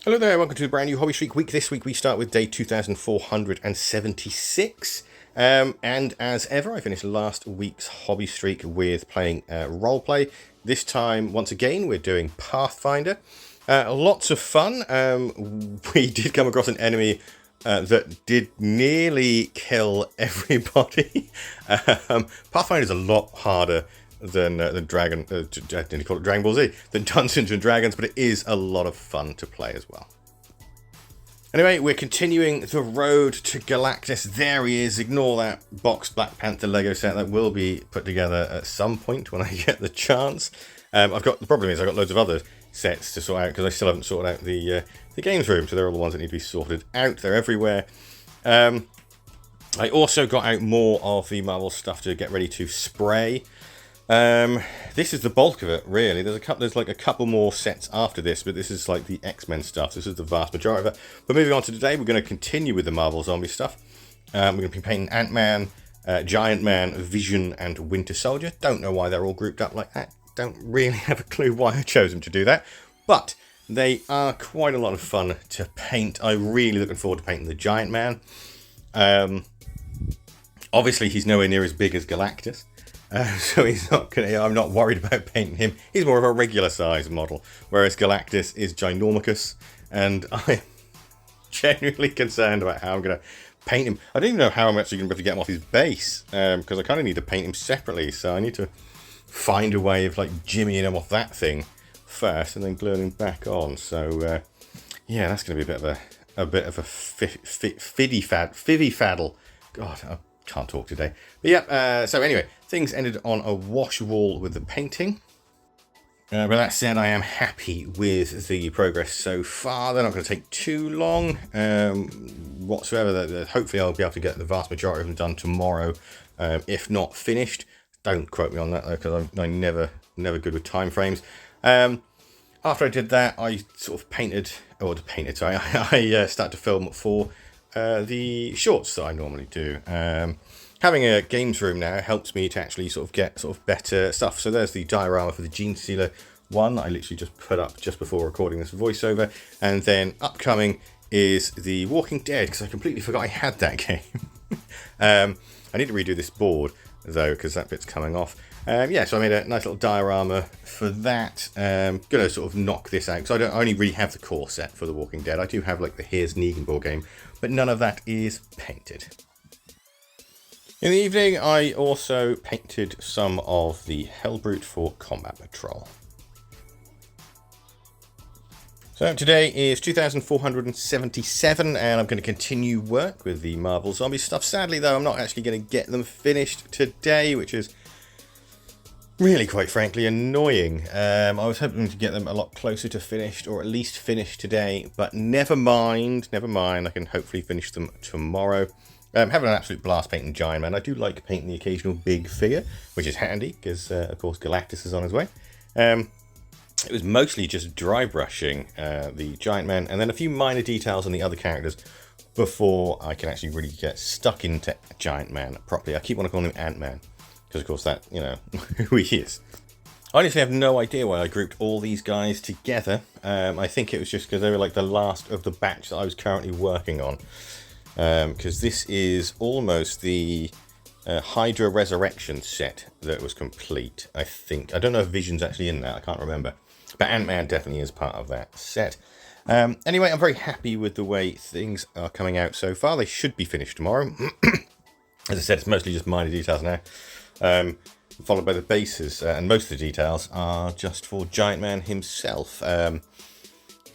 Hello there, welcome to a brand new Hobby Streak week. This week we start with day 2476. And as ever, I finished last week's Hobby Streak with playing roleplay. This time, once again, we're doing Pathfinder. Lots of fun. We did come across an enemy that did nearly kill everybody. Pathfinder is a lot harder than Dragon. Didn't you call it Dragon Ball Z? Than Dungeons and Dragons, but it is a lot of fun to play as well. Anyway, we're continuing the road to Galactus. There he is. Ignore that boxed Black Panther Lego set that will be put together at some point when I get the chance. The problem is I've got loads of other sets to sort out because I still haven't sorted out the games room, so they're all the ones that need to be sorted out. They're everywhere. I also got out more of the Marvel stuff to get ready to spray. This is the bulk of it, really. There's like a couple more sets after this, but this is like the X-Men stuff. This is the vast majority of it. But moving on to today, we're going to continue with the Marvel Zombie stuff. We're going to be painting Ant-Man, Giant Man, Vision, and Winter Soldier. Don't know why they're all grouped up like that. Don't really have a clue why I chose them to do that. But they are quite a lot of fun to paint. I'm really looking forward to painting the Giant Man. Obviously, he's nowhere near as big as Galactus. So he's not gonna. I'm not worried about painting him. He's more of a regular size model, whereas Galactus is ginormous, and I'm genuinely concerned about how I'm gonna paint him. I don't even know how I'm actually gonna be able to get him off his base, because I kind of need to paint him separately. So I need to find a way of like jimmying him off that thing first, and then gluing him back on. So yeah, that's gonna be a bit of a fivvy faddle. God, I can't talk today. But yeah. So anyway. Things ended on a wash wall with the painting. But that said, I am happy with the progress so far. They're not going to take too long whatsoever. Hopefully I'll be able to get the vast majority of them done tomorrow, if not finished. Don't quote me on that though, because I'm never good with time frames. After I did that, I sort of I started to film for the shorts that I normally do. Having a games room now helps me to actually sort of get better stuff. So there's the diorama for the Gene Stealer one I literally just put up just before recording this voiceover. And then upcoming is the Walking Dead, because I completely forgot I had that game. I need to redo this board though, because that bit's coming off. Yeah, so I made a nice little diorama for that. Gonna sort of knock this out, because I only really have the core set for the Walking Dead. I do have like the Here's Negan board game, but none of that is painted. In the evening, I also painted some of the Hellbrute for Combat Patrol. So today is 2477, and I'm going to continue work with the Marvel Zombie stuff. Sadly, though, I'm not actually going to get them finished today, which is really, quite frankly, annoying. I was hoping to get them a lot closer to finished, or at least finished today, but never mind. I can hopefully finish them tomorrow. Having an absolute blast painting Giant Man. I do like painting the occasional big figure, which is handy because, of course, Galactus is on his way. It was mostly just dry brushing the Giant Man, and then a few minor details on the other characters before I can actually really get stuck into Giant Man properly. I keep wanting to call him Ant-Man because, of course, that, who he is. I honestly have no idea why I grouped all these guys together. I think it was just because they were like the last of the batch that I was currently working on. Because this is almost the Hydra Resurrection set that was complete, I think. I don't know if Vision's actually in that, I can't remember. But Ant-Man definitely is part of that set. Anyway, I'm very happy with the way things are coming out so far. They should be finished tomorrow. As I said, it's mostly just minor details now. Followed by the bases, and most of the details are just for Giant Man himself.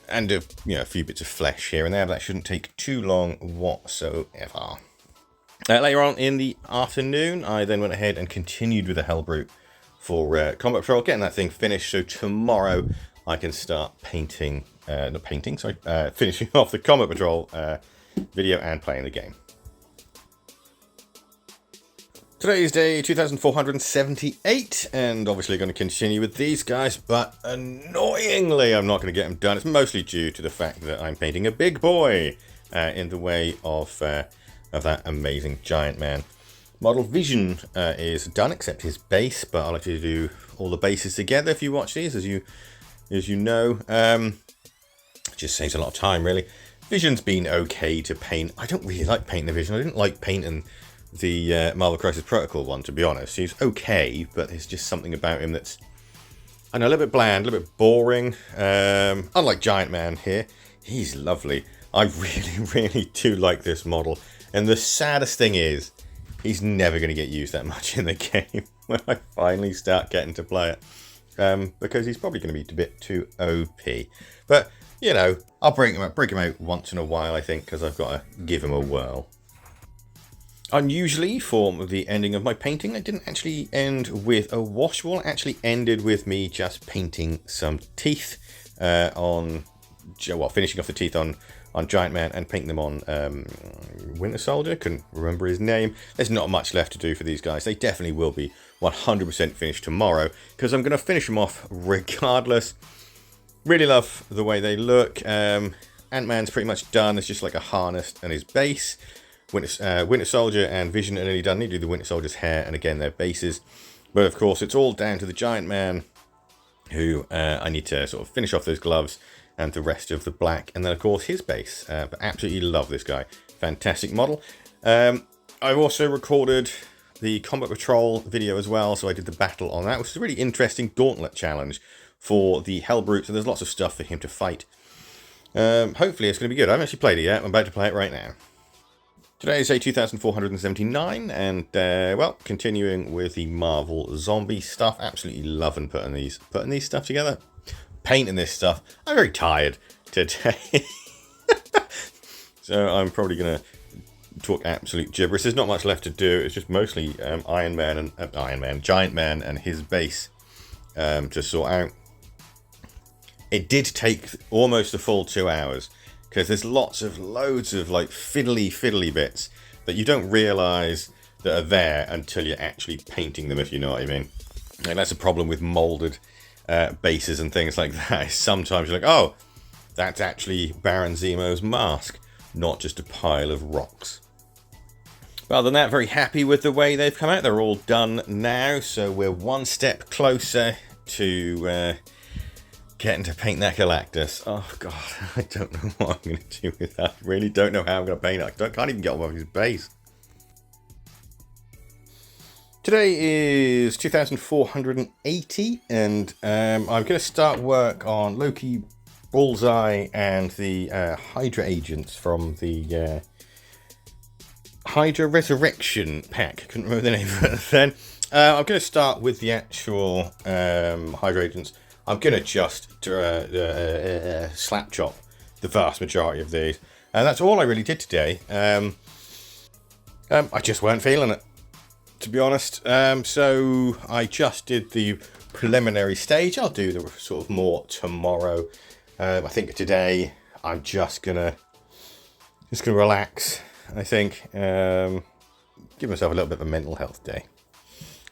And a few bits of flesh here and there, but that shouldn't take too long whatsoever. Later on in the afternoon, I then went ahead and continued with the Hellbrute for Combat Patrol, getting that thing finished, so tomorrow I can start finishing off the Combat Patrol video and playing the game. Today is day 2478, and obviously going to continue with these guys, but annoyingly I'm not going to get them done. It's mostly due to the fact that I'm painting a big boy in the way of that amazing Giant Man. Model Vision is done, except his base, but I'll actually do all the bases together if you watch these, as you know. Just saves a lot of time, really. Vision's been okay to paint. I don't really like painting the Vision. I didn't like painting the Marvel Crisis Protocol one, to be honest. He's okay, but there's just something about him that's, I know, a little bit bland, a little bit boring. Unlike Giant Man here, he's lovely. I really, really do like this model. And the saddest thing is, he's never going to get used that much in the game when I finally start getting to play it. Because he's probably going to be a bit too OP. But, you know, I'll break him out once in a while, I think, because I've got to give him a whirl. Unusually, for the ending of my painting, it didn't actually end with a wash wall. It actually ended with me just painting some teeth finishing off the teeth on Giant Man and painting them on Winter Soldier. Couldn't remember his name. There's not much left to do for these guys. They definitely will be 100% finished tomorrow, because I'm going to finish them off regardless. Really love the way they look. Ant-Man's pretty much done. It's just like a harness and his base. Winter Soldier and Vision are nearly done. Need to do the Winter Soldier's hair and again their bases. But of course, it's all down to the Giant Man, who I need to sort of finish off those gloves and the rest of the black. And then, of course, his base. But absolutely love this guy. Fantastic model. I've also recorded the Combat Patrol video as well. So I did the battle on that, which is a really interesting gauntlet challenge for the Hellbrute. So there's lots of stuff for him to fight. Hopefully it's going to be good. I haven't actually played it yet. I'm about to play it right now. Today is day 2479, and well, continuing with the Marvel zombie stuff. Absolutely loving putting these stuff together, painting this stuff. I'm very tired today, so I'm probably gonna talk absolute gibberish. There's not much left to do. It's just mostly Giant Man, and his base to sort out. It did take almost a full 2 hours. Because there's loads of like fiddly bits that you don't realise that are there until you're actually painting them, if you know what I mean. And that's a problem with moulded bases and things like that. Sometimes you're like, oh, that's actually Baron Zemo's mask, not just a pile of rocks. But other than that, very happy with the way they've come out. They're all done now, so we're one step closer to getting to paint that Galactus. Oh god, I don't know what I'm going to do with that. I really don't know how I'm going to paint it. I can't even get on his base. Today is 2480, and I'm going to start work on Loki, Bullseye, and the Hydra agents from the Hydra Resurrection pack. I couldn't remember the name of it then. I'm going to start with the actual Hydra agents. I'm going to just slap chop the vast majority of these. And that's all I really did today. I just weren't feeling it, to be honest. So I just did the preliminary stage. I'll do the sort of more tomorrow. I think today I'm just gonna relax. I think give myself a little bit of a mental health day.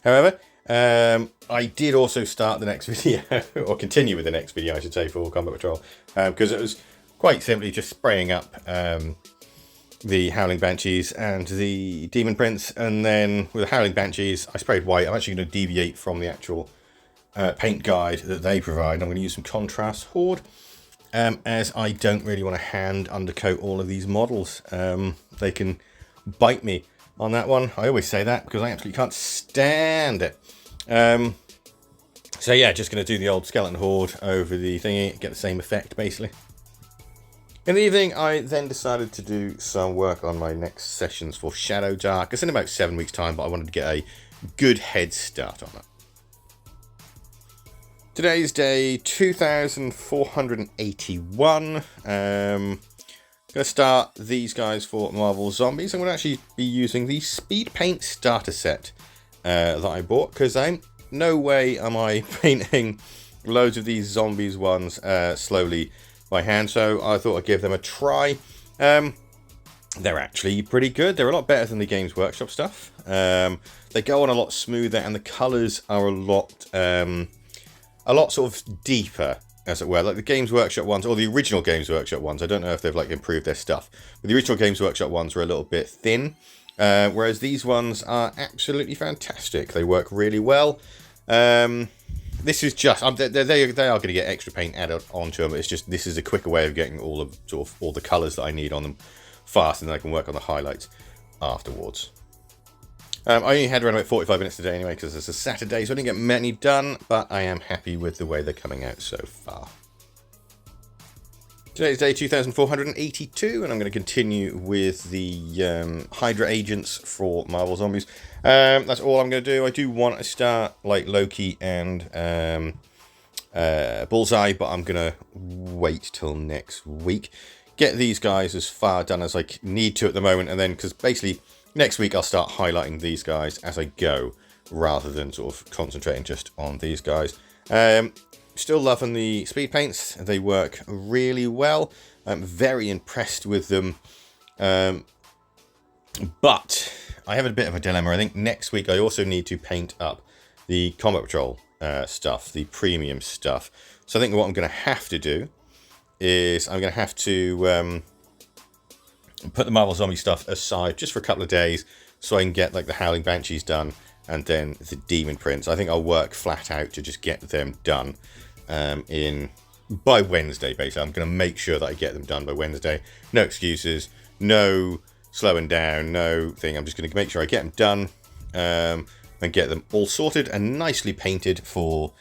However, I did also start the next video, or continue with the next video, I should say, for Combat Patrol, because it was quite simply just spraying up the Howling Banshees and the Demon Prince, and then with the Howling Banshees, I sprayed white. I'm actually going to deviate from the actual paint guide that they provide. I'm going to use some Contrast Horde, as I don't really want to hand undercoat all of these models. They can bite me on that one. I always say that because I absolutely can't stand it. So yeah, just going to do the old Skeleton Horde over the thingy, get the same effect basically. In the evening, I then decided to do some work on my next sessions for Shadow Dark. It's in about 7 weeks' time, but I wanted to get a good head start on it. Today's day 2481. Going to start these guys for Marvel Zombies. I'm going to actually be using the Speed Paint starter set that I bought, because no way am I painting loads of these zombies ones slowly by hand, so I thought I'd give them a try. They're actually pretty good. They're a lot better than the Games Workshop stuff. They go on a lot smoother, and the colours are a lot sort of deeper, as it were. Like the Games Workshop ones, or the original Games Workshop ones. I don't know if they've like improved their stuff, but the original Games Workshop ones were a little bit thin, whereas these ones are absolutely fantastic. They work really well. this is just they are going to get extra paint added onto them. It's just this is a quicker way of getting all of all the colours that I need on them fast, and then I can work on the highlights afterwards. I only had around about 45 minutes today anyway, because it's a Saturday, so I didn't get many done, but I am happy with the way they're coming out so far. Today is day 2482, and I'm going to continue with the Hydra agents for Marvel Zombies. That's all I'm going to do. I do want to start like Loki and Bullseye, but I'm going to wait till next week. Get these guys as far done as I need to at the moment, and then, because basically next week I'll start highlighting these guys as I go, rather than sort of concentrating just on these guys. Still loving the speed paints. They work really well. I'm very impressed with them. But I have a bit of a dilemma. I think next week I also need to paint up the Combat Patrol stuff, the premium stuff. So I think what I'm going to have to do is I'm going to have to put the Marvel Zombie stuff aside just for a couple of days so I can get like the Howling Banshees done, and then the Demon Prince. I think I'll work flat out to just get them done by Wednesday, basically. I'm going to make sure that I get them done by Wednesday. No excuses, no slowing down, no thing. I'm just going to make sure I get them done and get them all sorted and nicely painted for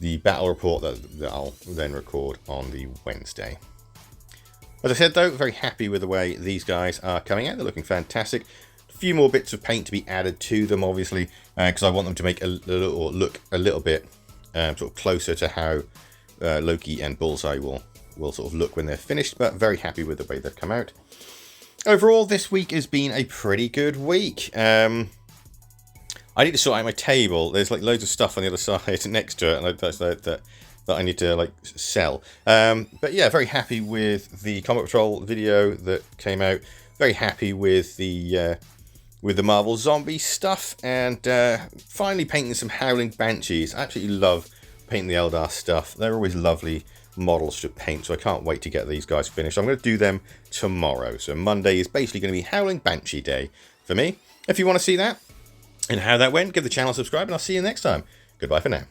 the battle report that I'll then record on the Wednesday. As I said though, very happy with the way these guys are coming out. They're looking fantastic. A few more bits of paint to be added to them, obviously, because I want them to make look a little bit sort of closer to how Loki and Bullseye will sort of look when they're finished, but very happy with the way they've come out. Overall, this week has been a pretty good week. I need to sort out my table. There's like loads of stuff on the other side next to it, and that I need to like sell. But yeah, very happy with the Combat Patrol video that came out. Very happy with the Marvel Zombie stuff, and finally painting some Howling Banshees. I absolutely love painting the Eldar stuff. They're always lovely models to paint, so I can't wait to get these guys finished. I'm going to do them tomorrow. So Monday is basically going to be Howling Banshee Day for me. If you want to see that and how that went, give the channel a subscribe, and I'll see you next time. Goodbye for now.